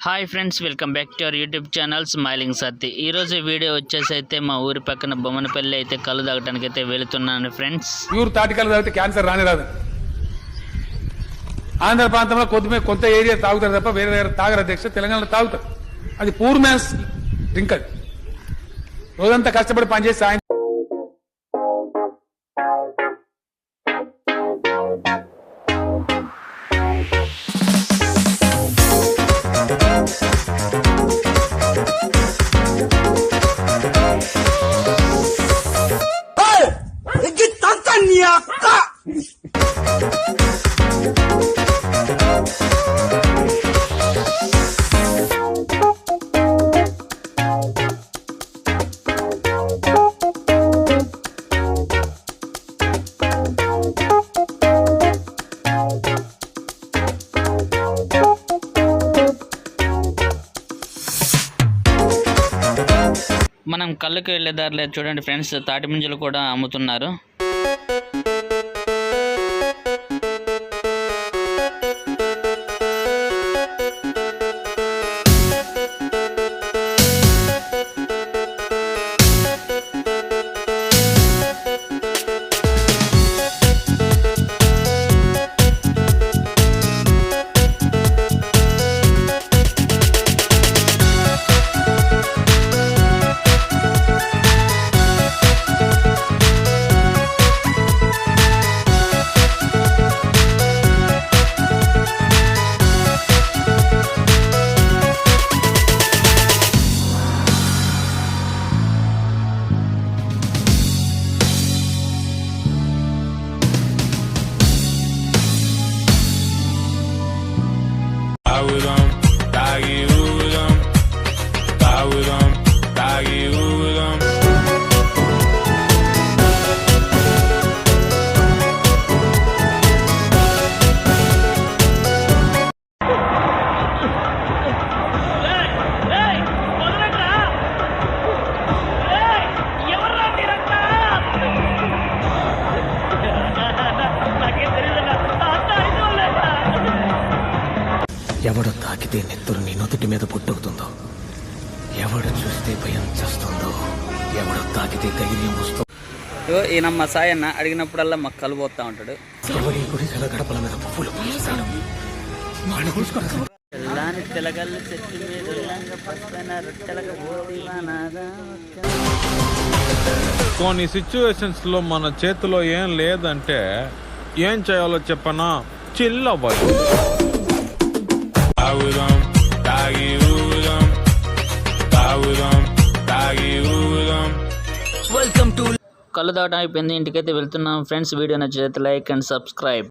Hi friends, welcome back to our YouTube channel smiling Satti. ఈరోజు video వచ్చేసి అయితే మా ఊరి పక్కన బొమ్మనపల్లి అయితే కళ్ళు తాగడానికి అయితే వెళుతున్నాను ఫ్రెండ్స్. ప్యూర్ తాటి కళ్ళు తాగితే క్యాన్సర్ రాదు. ఆంధ్ర ప్రాంతంలో కొంత ఏరియా తాగుతారు తప్ప వేరే వేరే తాగరు అధ్యక్ష. తెలంగాణలో తాగుతారు. అది పూర్ మ్యాన్స్ డ్రింక్. అది రోజంతా కష్టపడి పనిచేసి ఆయన మనం కళ్ళుకి వెళ్ళే దారిలో చూడండి ఫ్రెండ్స్, తాటి ముంజలు కూడా అమ్ముతున్నారు. ఎవడు తాకితే నెత్తురు నీ నొదుటి మీద పుట్టుకుతుందో, ఎవడు చూస్తే భయం చేస్తుందో, ఎవడు తాకితే ధైర్యం వస్తుందో. ఈయనమ్మ సాయన్న అడిగినప్పుడల్లా మాకు కలుపోతా ఉంటాడు. ఎవడి గుడి గడపల మీద పువ్వులు పూస్తాడు. కొన్ని సిచ్యువేషన్స్ లో మన చేతిలో ఏం లేదంటే ఏం చేయాలో చెప్పనా, చిల్ అవ్వాలి. కళ్ళు దాటం అయిపోయింది, ఇంటికైతే వెళ్తున్నాం ఫ్రెండ్స్. వీడియో నచ్చితే లైక్ అండ్ సబ్స్క్రైబ్.